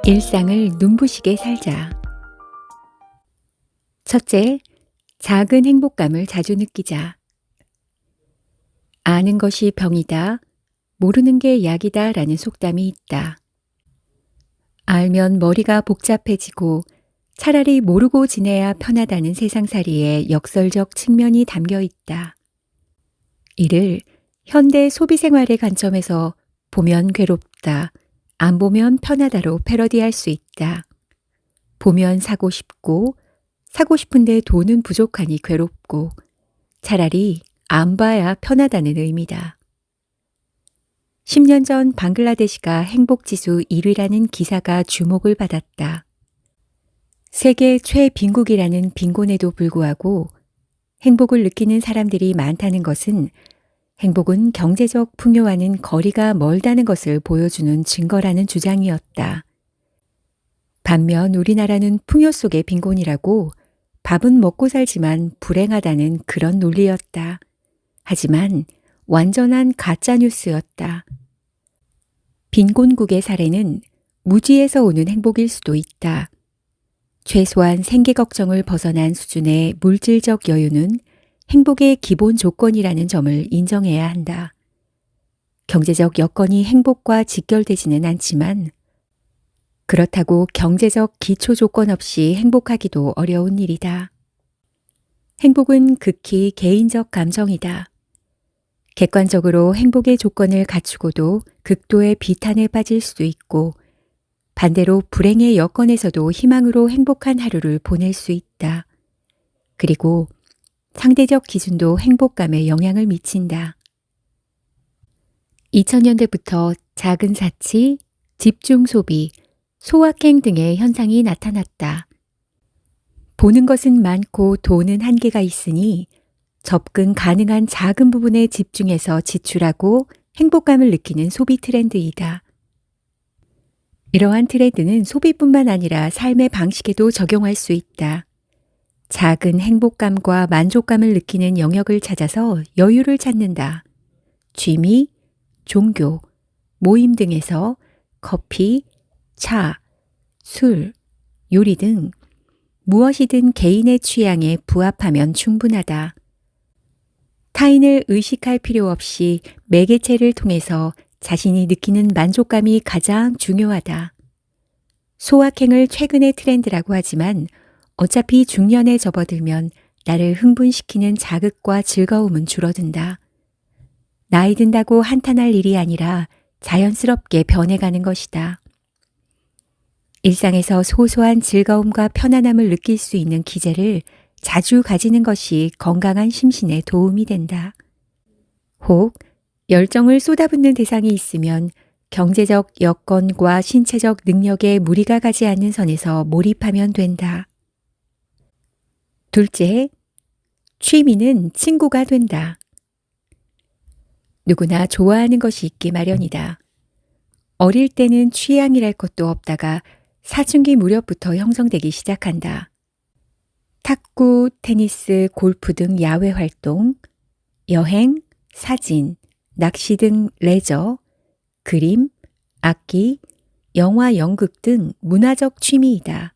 일상을 눈부시게 살자. 첫째, 작은 행복감을 자주 느끼자. 아는 것이 병이다, 모르는 게 약이다 라는 속담이 있다. 알면 머리가 복잡해지고 차라리 모르고 지내야 편하다는 세상살이에 역설적 측면이 담겨 있다. 이를 현대 소비생활의 관점에서 보면 괴롭다, 안 보면 편하다로 패러디할 수 있다. 보면 사고 싶고, 사고 싶은데 돈은 부족하니 괴롭고, 차라리 안 봐야 편하다는 의미다. 10년 전 방글라데시가 행복지수 1위라는 기사가 주목을 받았다. 세계 최빈국이라는 빈곤에도 불구하고 행복을 느끼는 사람들이 많다는 것은 행복은 경제적 풍요와는 거리가 멀다는 것을 보여주는 증거라는 주장이었다. 반면 우리나라는 풍요 속의 빈곤이라고 밥은 먹고 살지만 불행하다는 그런 논리였다. 하지만 완전한 가짜뉴스였다. 빈곤국의 사례는 무지에서 오는 행복일 수도 있다. 최소한 생계 걱정을 벗어난 수준의 물질적 여유는 행복의 기본 조건이라는 점을 인정해야 한다. 경제적 여건이 행복과 직결되지는 않지만 그렇다고 경제적 기초 조건 없이 행복하기도 어려운 일이다. 행복은 극히 개인적 감정이다. 객관적으로 행복의 조건을 갖추고도 극도의 비탄에 빠질 수도 있고 반대로 불행의 여건에서도 희망으로 행복한 하루를 보낼 수 있다. 그리고 상대적 기준도 행복감에 영향을 미친다. 2000년대부터 작은 사치, 집중 소비, 소확행 등의 현상이 나타났다. 보는 것은 많고 돈은 한계가 있으니 접근 가능한 작은 부분에 집중해서 지출하고 행복감을 느끼는 소비 트렌드이다. 이러한 트렌드는 소비뿐만 아니라 삶의 방식에도 적용할 수 있다. 작은 행복감과 만족감을 느끼는 영역을 찾아서 여유를 찾는다. 취미, 종교, 모임 등에서 커피, 차, 술, 요리 등 무엇이든 개인의 취향에 부합하면 충분하다. 타인을 의식할 필요 없이 매개체를 통해서 자신이 느끼는 만족감이 가장 중요하다. 소확행을 최근의 트렌드라고 하지만 어차피 중년에 접어들면 나를 흥분시키는 자극과 즐거움은 줄어든다. 나이 든다고 한탄할 일이 아니라 자연스럽게 변해가는 것이다. 일상에서 소소한 즐거움과 편안함을 느낄 수 있는 기제를 자주 가지는 것이 건강한 심신에 도움이 된다. 혹 열정을 쏟아붓는 대상이 있으면 경제적 여건과 신체적 능력에 무리가 가지 않는 선에서 몰입하면 된다. 둘째, 취미는 친구가 된다. 누구나 좋아하는 것이 있기 마련이다. 어릴 때는 취향이랄 것도 없다가 사춘기 무렵부터 형성되기 시작한다. 탁구, 테니스, 골프 등 야외 활동, 여행, 사진, 낚시 등 레저, 그림, 악기, 영화, 연극 등 문화적 취미이다.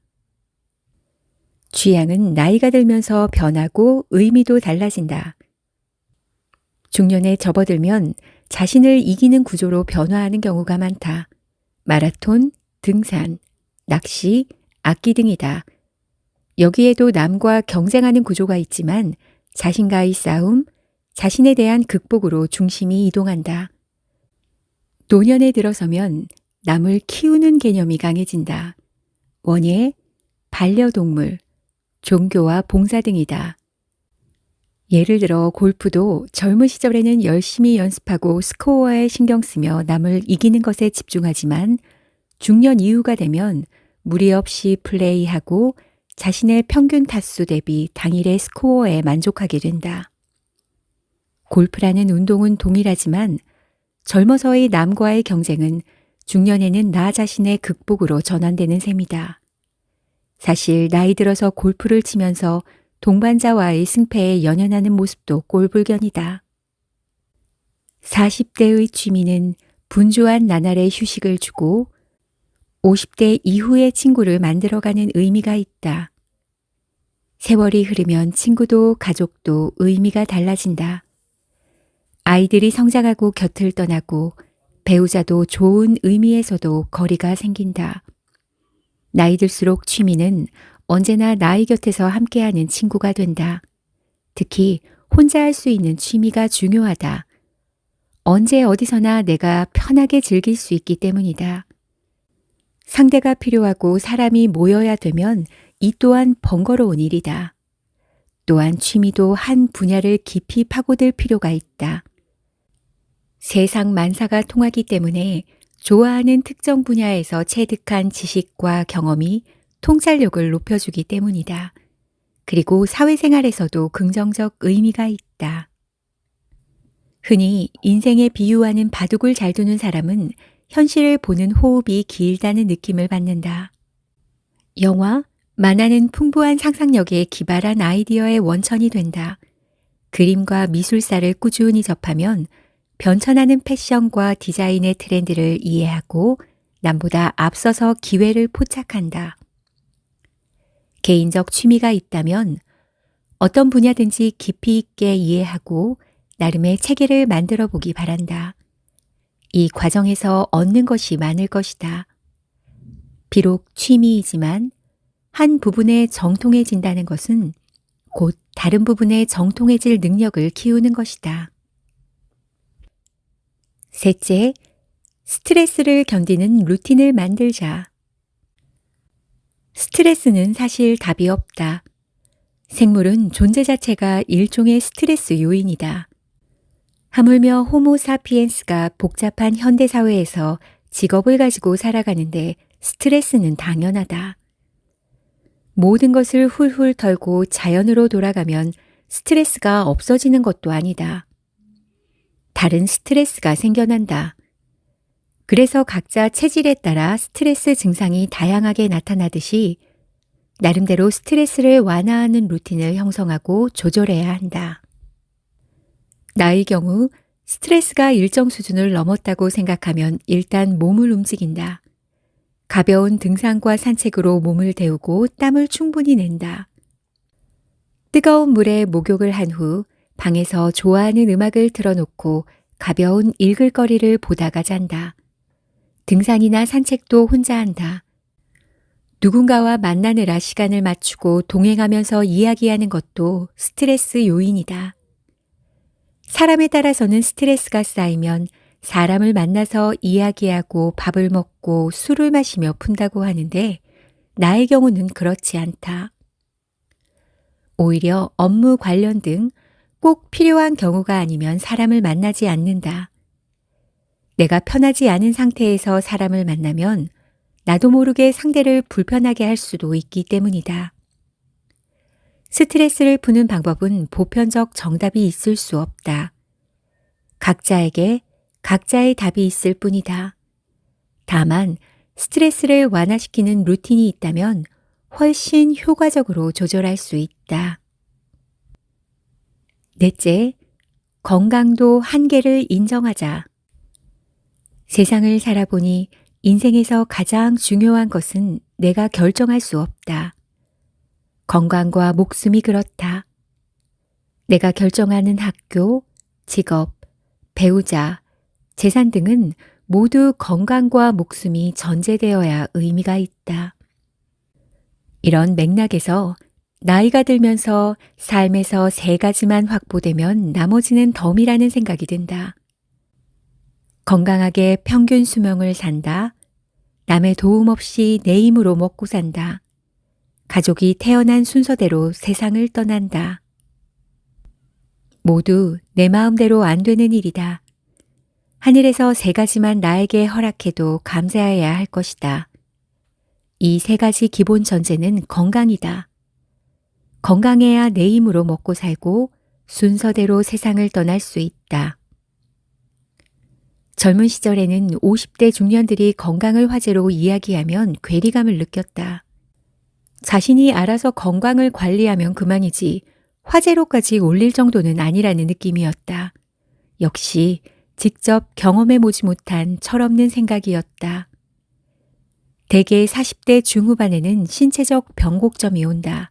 취향은 나이가 들면서 변하고 의미도 달라진다. 중년에 접어들면 자신을 이기는 구조로 변화하는 경우가 많다. 마라톤, 등산, 낚시, 악기 등이다. 여기에도 남과 경쟁하는 구조가 있지만 자신과의 싸움, 자신에 대한 극복으로 중심이 이동한다. 노년에 들어서면 남을 키우는 개념이 강해진다. 원예, 반려동물, 종교와 봉사 등이다. 예를 들어 골프도 젊은 시절에는 열심히 연습하고 스코어에 신경 쓰며 남을 이기는 것에 집중하지만 중년 이후가 되면 무리 없이 플레이하고 자신의 평균 타수 대비 당일의 스코어에 만족하게 된다. 골프라는 운동은 동일하지만 젊어서의 남과의 경쟁은 중년에는 나 자신의 극복으로 전환되는 셈이다. 사실 나이 들어서 골프를 치면서 동반자와의 승패에 연연하는 모습도 꼴불견이다. 40대의 취미는 분주한 나날의 휴식을 주고 50대 이후의 친구를 만들어가는 의미가 있다. 세월이 흐르면 친구도 가족도 의미가 달라진다. 아이들이 성장하고 곁을 떠나고 배우자도 좋은 의미에서도 거리가 생긴다. 나이 들수록 취미는 언제나 나의 곁에서 함께하는 친구가 된다. 특히 혼자 할 수 있는 취미가 중요하다. 언제 어디서나 내가 편하게 즐길 수 있기 때문이다. 상대가 필요하고 사람이 모여야 되면 이 또한 번거로운 일이다. 또한 취미도 한 분야를 깊이 파고들 필요가 있다. 세상 만사가 통하기 때문에 좋아하는 특정 분야에서 체득한 지식과 경험이 통찰력을 높여주기 때문이다. 그리고 사회생활에서도 긍정적 의미가 있다. 흔히 인생에 비유하는 바둑을 잘 두는 사람은 현실을 보는 호흡이 길다는 느낌을 받는다. 영화, 만화는 풍부한 상상력에 기발한 아이디어의 원천이 된다. 그림과 미술사를 꾸준히 접하면 변천하는 패션과 디자인의 트렌드를 이해하고 남보다 앞서서 기회를 포착한다. 개인적 취미가 있다면 어떤 분야든지 깊이 있게 이해하고 나름의 체계를 만들어 보기 바란다. 이 과정에서 얻는 것이 많을 것이다. 비록 취미이지만 한 부분에 정통해진다는 것은 곧 다른 부분에 정통해질 능력을 키우는 것이다. 셋째, 스트레스를 견디는 루틴을 만들자. 스트레스는 사실 답이 없다. 생물은 존재 자체가 일종의 스트레스 요인이다. 하물며 호모 사피엔스가 복잡한 현대사회에서 직업을 가지고 살아가는데 스트레스는 당연하다. 모든 것을 훌훌 털고 자연으로 돌아가면 스트레스가 없어지는 것도 아니다. 다른 스트레스가 생겨난다. 그래서 각자 체질에 따라 스트레스 증상이 다양하게 나타나듯이 나름대로 스트레스를 완화하는 루틴을 형성하고 조절해야 한다. 나의 경우 스트레스가 일정 수준을 넘었다고 생각하면 일단 몸을 움직인다. 가벼운 등산과 산책으로 몸을 데우고 땀을 충분히 낸다. 뜨거운 물에 목욕을 한 후 방에서 좋아하는 음악을 틀어놓고 가벼운 읽을거리를 보다가 잔다. 등산이나 산책도 혼자 한다. 누군가와 만나느라 시간을 맞추고 동행하면서 이야기하는 것도 스트레스 요인이다. 사람에 따라서는 스트레스가 쌓이면 사람을 만나서 이야기하고 밥을 먹고 술을 마시며 푼다고 하는데 나의 경우는 그렇지 않다. 오히려 업무 관련 등 꼭 필요한 경우가 아니면 사람을 만나지 않는다. 내가 편하지 않은 상태에서 사람을 만나면 나도 모르게 상대를 불편하게 할 수도 있기 때문이다. 스트레스를 푸는 방법은 보편적 정답이 있을 수 없다. 각자에게 각자의 답이 있을 뿐이다. 다만 스트레스를 완화시키는 루틴이 있다면 훨씬 효과적으로 조절할 수 있다. 넷째, 건강도 한계를 인정하자. 세상을 살아보니 인생에서 가장 중요한 것은 내가 결정할 수 없다. 건강과 목숨이 그렇다. 내가 결정하는 학교, 직업, 배우자, 재산 등은 모두 건강과 목숨이 전제되어야 의미가 있다. 이런 맥락에서 나이가 들면서 삶에서 세 가지만 확보되면 나머지는 덤이라는 생각이 든다. 건강하게 평균 수명을 산다. 남의 도움 없이 내 힘으로 먹고 산다. 가족이 태어난 순서대로 세상을 떠난다. 모두 내 마음대로 안 되는 일이다. 하늘에서 세 가지만 나에게 허락해도 감사해야 할 것이다. 이 세 가지 기본 전제는 건강이다. 건강해야 내 힘으로 먹고 살고 순서대로 세상을 떠날 수 있다. 젊은 시절에는 50대 중년들이 건강을 화제로 이야기하면 괴리감을 느꼈다. 자신이 알아서 건강을 관리하면 그만이지 화제로까지 올릴 정도는 아니라는 느낌이었다. 역시 직접 경험해보지 못한 철없는 생각이었다. 대개 40대 중후반에는 신체적 변곡점이 온다.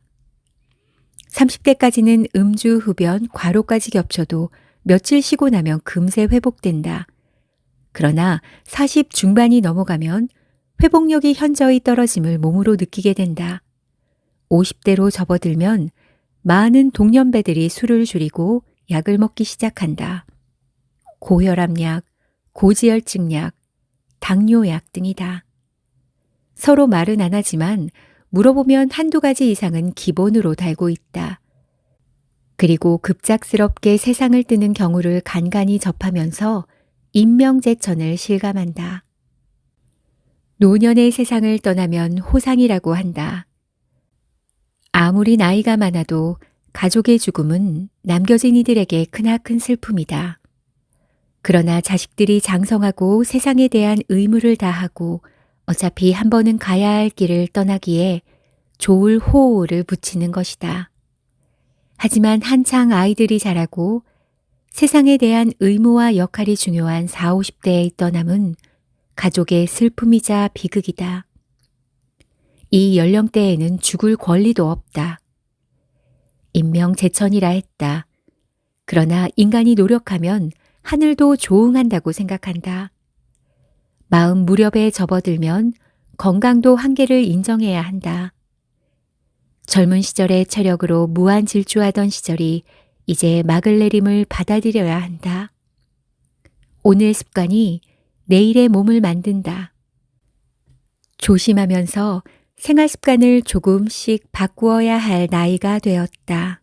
30대까지는 음주, 흡연, 과로까지 겹쳐도 며칠 쉬고 나면 금세 회복된다. 그러나 40 중반이 넘어가면 회복력이 현저히 떨어짐을 몸으로 느끼게 된다. 50대로 접어들면 많은 동년배들이 술을 줄이고 약을 먹기 시작한다. 고혈압약, 고지혈증약, 당뇨약 등이다. 서로 말은 안 하지만 물어보면 한두 가지 이상은 기본으로 달고 있다. 그리고 급작스럽게 세상을 뜨는 경우를 간간히 접하면서 인명재천을 실감한다. 노년의 세상을 떠나면 호상이라고 한다. 아무리 나이가 많아도 가족의 죽음은 남겨진 이들에게 크나큰 슬픔이다. 그러나 자식들이 장성하고 세상에 대한 의무를 다하고 어차피 한 번은 가야 할 길을 떠나기에 조울 호호를 붙이는 것이다. 하지만 한창 아이들이 자라고 세상에 대한 의무와 역할이 중요한 40, 50대의 떠남은 가족의 슬픔이자 비극이다. 이 연령대에는 죽을 권리도 없다. 인명재천이라 했다. 그러나 인간이 노력하면 하늘도 조응한다고 생각한다. 마음 무렵에 접어들면 건강도 한계를 인정해야 한다. 젊은 시절의 체력으로 무한 질주하던 시절이 이제 막을 내림을 받아들여야 한다. 오늘 습관이 내일의 몸을 만든다. 조심하면서 생활 습관을 조금씩 바꾸어야 할 나이가 되었다.